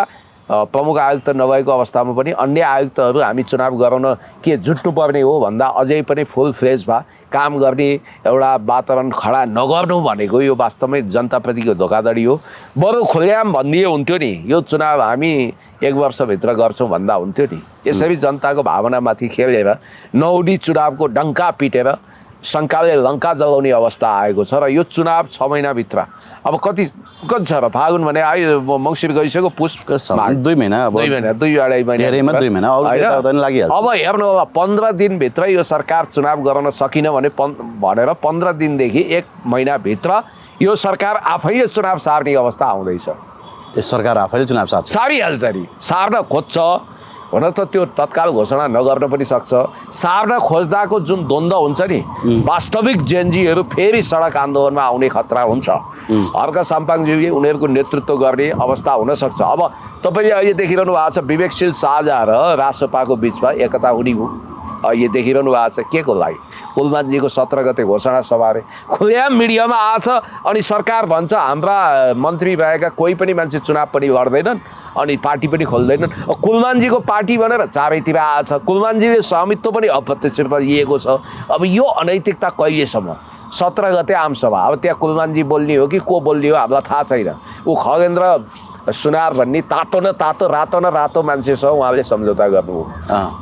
प्रमुख आयुक्त नभएको अवस्थामा पनि अन्य आयुक्तहरू हामी चुनाव गराउन के जुट्नु पर्ने हो भन्दा अझै पनि फुल फ्लेज भए काम गर्ने एउटा वातावरण खडा नगर्नु भनेको यो वास्तवमै जनताप्रतिको धोकाधडी हो। बरु खुलेआम भनिदिए हुन्थ्यो नि, यो चुनाव हामी 1 वर्षभित्र गर्छौँ भन्दा हुन्थ्यो नि। यसरी जनताको भावनामाथि खेलेर नौडी चुनावको डङ्का पिटेर शङ्काले लङ्का जलाउने अवस्था आएको छ र यो चुनाव 6 महिनाभित्र अब कति छ र? फागुन भने आयो, मङ्सिर गइसक्यो, पुस 2 महिना, 2-2.5 महिना अब हेर्नु होला। 15 दिनभित्र यो सरकार चुनाव गराउन सकिन भनेर 15 दिनदेखि 1 महिनाभित्र यो सरकार आफैले चुनाव सार्ने अवस्था आउँदैछ। सरकार आफैले चुनाव सारिहाल्छ नि, सार्न खोज्छ हुन त त्यो तत्काल घोषणा नगर्न पनि सक्छ। सार्न खोज्दाको जुन द्वन्द्व हुन्छ नि, वास्तविक जेनजीहरू फेरि सडक आन्दोलनमा आउने खतरा हुन्छ। हर्क साम्पाङज्यूले उनीहरूको नेतृत्व गर्ने अवस्था हुनसक्छ। अब तपाईँले अहिले देखिरहनु भएको छ विवेकशील साझा र रासपाको बिचमा एकता हुने हो, अहिले देखिरहनु भएको छ। के को लागि? कुलमानजीको 17 गते घोषणा सभा रे खुलेआम मिडियामा आछ अनि सरकार भन्छ हाम्रा मन्त्री भएका कोही पनि मान्छे चुनाव पनि लड्दैनन् अनि पार्टी पनि खोल्दैनन्। कुलमानजीको पार्टी भनेर चारैतिर आछ, कुलमानजीले स्वामित्व पनि अप्रत्यक्ष रूपमा लिएको छ। अब यो अनैतिकता कहिलेसम्म? 17 गते आमसभा, अब त्यहाँ कुलमानजी बोल्ने हो कि को बोल्ने हो हामीलाई थाहा छैन। ऊ खगेन्द्र सुनार भन्ने तातो न तातो रातो न रातो मान्छे छ, उहाँले सम्झौता गर्नु हो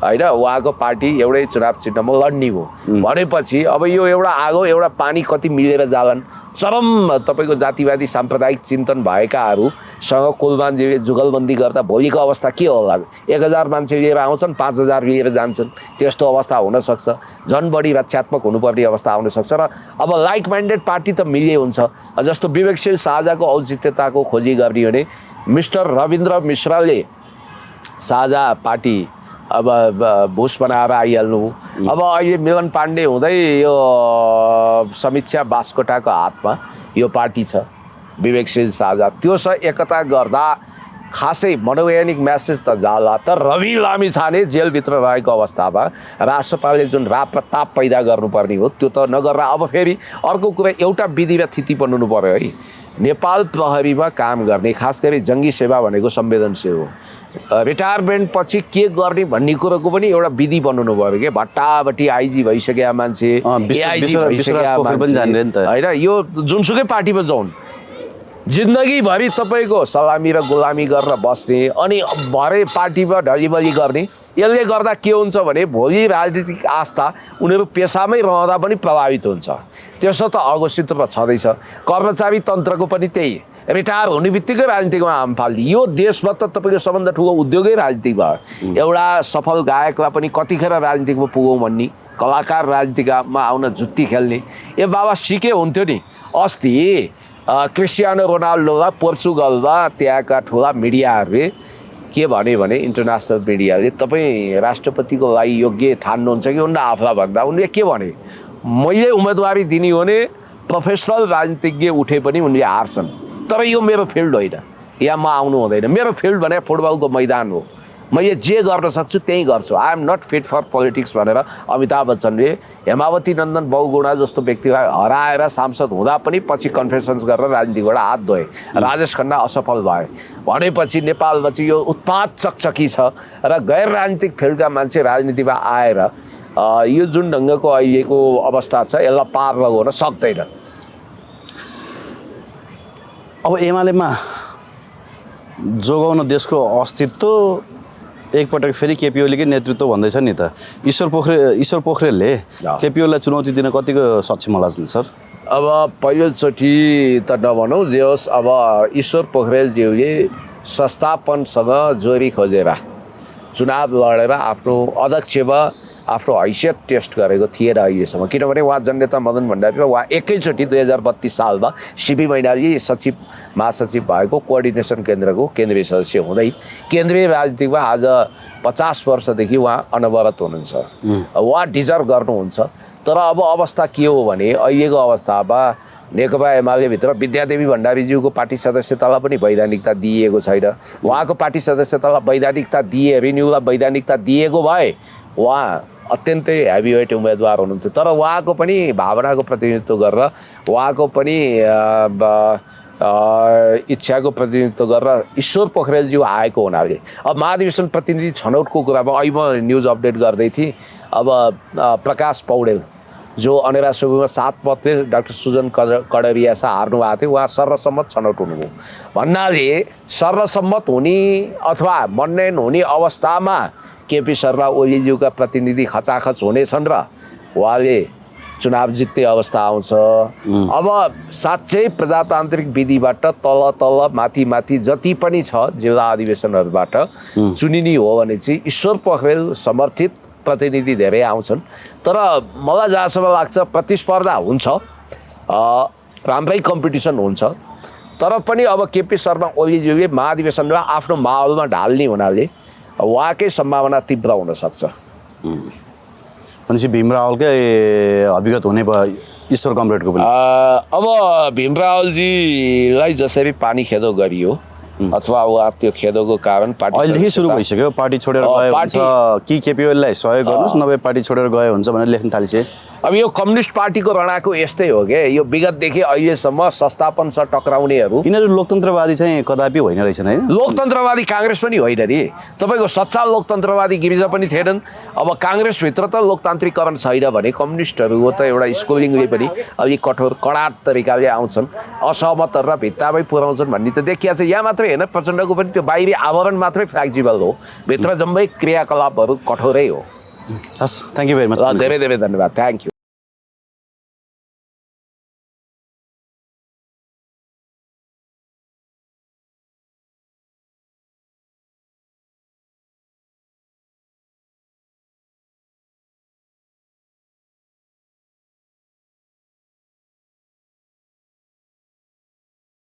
होइन। उहाँको पार्टी एउटै चुनाव चिन्हमा लड्ने हो भनेपछि अब यो एउटा आगो एउटा पानी कति मिलेर जालान्। चरम तपाईँको जातिवादी साम्प्रदायिक चिन्तन भएकाहरूसँग कुलमानजीले जुगलबन्दी गर्दा भोलिको अवस्था के होला? 1000 मान्छे लिएर आउँछन्, 5000 लिएर जान्छन्, त्यस्तो अवस्था हुनसक्छ। झन् बढी रक्षात्मक हुनुपर्ने अवस्था आउनसक्छ। र अब लाइक माइन्डेड पार्टी त मिले हुन्छ। जस्तो विवेकशील साझाको औचित्यताको खोजी गर्ने हो भने मिस्टर रविन्द्र मिश्राले साझा पार्टी अब भुस बनाएर आइहाल्नु। अब अहिले मिलन पाण्डे हुँदै यो समीक्षा बास्कोटाको हातमा यो पार्टी छ विवेकशील साझा त्योसँग एकता गर्दा खासै मनोवैज्ञानिक म्यासेज त जाला तर रवि लामिछाने जेलभित्र रहेको अवस्थामा राष्ट्रपालले जुन रापताप पैदा गर्नुपर्ने हो त्यो त नगरेर अब फेरि अर्को कुरा एउटा विधिमा थिति बन्नु पर्यो है। नेपाल प्रहरीमा काम गर्ने खास गरी जङ्गी सेवा भनेको संवेदनशील हो। रिटायरमेन्ट पछि के गर्ने भन्ने कुरोको पनि एउटा विधि बनाउनु पऱ्यो कि भट्टाभट्टी आइजी भइसकेका मान्छे एआइजी भइसकेका मान्छे होइन यो जुनसुकै पार्टीमा जाउन् जिन्दगीभरि तपाईँको सलामी र गुलामी गरेर बस्ने अनि भरे पार्टीमा ढलिबली गर्ने यसले गर्दा के हुन्छ भने भोलि राजनीतिक आस्था उनीहरू पेसामै रहँदा पनि प्रभावित हुन्छ। त्यसो त अघोषित रूपमा छँदैछ। कर्मचारी तन्त्रको पनि त्यही रिटायर हुने बित्तिकै राजनीतिकमा हाम फाल्ने यो देशमा त तपाईँको सबभन्दा ठुलो उद्योगै राजनीतिक भयो। एउटा सफल गायकलाई पनि कतिखेर राजनीतिकमा पुगौँ भन्ने कलाकार राजनीतिकमा आउन जुत्ती खेल्ने ए बाबा सिके हुन्थ्यो नि। अस्ति क्रिस्टियानो रोनाल्डोलाई पोर्चुगलमा त्यहाँका ठुला मिडियाहरूले के भन्यो भने इन्टरनेसनल मिडियाले तपाईँ राष्ट्रपतिको लागि योग्य ठान्नुहुन्छ कि उनले आफूलाई भन्दा उनले के भने मैले उम्मेदवारी दिने हो भने प्रोफेसनल राजनीतिज्ञ उठे पनि उनले हार्छन् तर यो मेरो फिल्ड होइन यहाँ म आउनु हुँदैन। मेरो फिल्ड भने फुटबलको मैदान हो मैले जे गर्न सक्छु त्यही गर्छु। I am not fit for politics भनेर अमिताभ बच्चनले हेमावती नन्दन बहुगुणा जस्तो व्यक्तिलाई हराएर सांसद हुँदा पनि पछि कन्फेसन्स गरेर राजनीतिबाट हात धोए। राजेश खन्ना असफल भए भनेपछि नेपालमा चाहिँ यो उत्पात चकचकी छ र गैर राजनीतिक फिल्डका मान्छे राजनीतिमा आएर यो जुन ढङ्गको अहिलेको अवस्था छ यसलाई पार लगाउन सक्दैन। अब एमालेमा जोगाउन देशको अस्तित्व एकपटक फेरि केपी ओलीकै नेतृत्व भन्दैछ नि त। ईश्वर पोखरेलले केपी ओलीलाई चुनौती दिन कतिको सक्षम होला सर? अब पहिलोचोटि त नभनौँ जे होस् अब ईश्वर पोखरेलज्यूले संस्थापनसँग जोरी खोजेर चुनाव लडेर आफ्नो अध्यक्षमा आफ्नो हैसियत टेस्ट गरेको थिएन अहिलेसम्म। किनभने उहाँ जननेता मदन भण्डारीमा उहाँ एकैचोटि 2032 सालमा सिपी मैनाली सचिव महासचिव भएको कोअर्डिनेसन केन्द्रको केन्द्रीय सदस्य हुँदै केन्द्रीय राजनीतिमा आज 50 वर्षदेखि उहाँ अनवरत हुनुहुन्छ। उहाँ डिजर्भ गर्नुहुन्छ। तर अब अवस्था के हो भने अहिलेको अवस्थामा नेकपा एमालेभित्र विद्यादेवी भण्डारीज्यूको पार्टी सदस्यतालाई पनि वैधानिकता दिइएको छैन। उहाँको पार्टी सदस्यतालाई वैधानिकता दिए रिन्यूलाई वैधानिकता दिएको भए उहाँ अत्यन्तै हेभीवेट उम्मेदवार हुनुहुन्थ्यो। तर उहाँको पनि भावनाको प्रतिनिधित्व गरेर उहाँको पनि इच्छाको प्रतिनिधित्व गरेर ईश्वर पोखरेलज्यू आएको हुनाले अब महाधिवेशन प्रतिनिधि छनौटको कुरामा अहिले म न्युज अपडेट गर्दै थिएँ। अब प्रकाश पौडेल जो अनेरा सुब्बुमा 7 मतले डाक्टर सुजन कडारियासा हार्नु भएको थियो उहाँ सर्वसम्मत छनौट हुनुभयो भन्नाले सर्वसम्मत हुने अथवा मनोनयन हुने अवस्थामा केपी शर्मा ओलीज्यूका प्रतिनिधि खचाखच हुनेछन् र उहाँले चुनाव जित्ने अवस्था आउँछ। अब साँच्चै प्रजातान्त्रिक विधिबाट तल तल माथि माथि जति पनि छ जिल्ला अधिवेशनहरूबाट चुनिने हो भने चाहिँ ईश्वर पोखरेल समर्थित प्रतिनिधि धेरै आउँछन्। तर मलाई जहाँसम्म लाग्छ प्रतिस्पर्धा हुन्छ राम्रै कम्पिटिसन हुन्छ। तर पनि अब केपी शर्मा ओलीज्यूले महाधिवेशनमा आफ्नो माहौलमा ढाल्ने हुनाले उहाँकै सम्भावना तीव्र हुनसक्छ। भनेपछि भीम रावलकै अभिगत हुने भयो ईश्वर कमरेडको पनि। अब भीम रावलजीलाई जसरी पानी खेदो गरियो अथवा उहाँ त्यो खेदोको कारण पार्टी अहिलेदेखि सुरु भइसक्यो पार्टी छोडेर गयो हुन्छ कि केपी ओलीलाई सहयोग गर्नुहोस् नभए पार्टी छोडेर गयो हुन्छ भनेर लेख्न थालिसे। अब यो कम्युनिस्ट पार्टीको रणाको यस्तै हो क्या यो विगतदेखि अहिलेसम्म संस्थापनसँग टक्राउनेहरू यिनीहरू लोकतन्त्रवादी चाहिँ कदापि होइन रहेछन् होइन। लोकतन्त्रवादी काङ्ग्रेस पनि होइन नि तपाईँको सच्चा लोकतन्त्रवादी गिरिजा पनि थिएनन्। अब काङ्ग्रेसभित्र त लोकतान्त्रिकरण छैन भने कम्युनिस्टहरूको त एउटा स्कुलिङले पनि अलिक कठोर कडा तरिकाले आउँछन् असहमतहरूलाई भित्तामै पुर्याउँछन् भन्ने त देखिया छ। यहाँ मात्रै होइन प्रचण्डको पनि त्यो बाहिरी आवरण मात्रै फ्लेक्जिबल हो भित्र जम्मै क्रियाकलापहरू कठोरै हो। हस् थ्याङ्क यू भेरी मच। धेरै धेरै धन्यवाद। Thank you.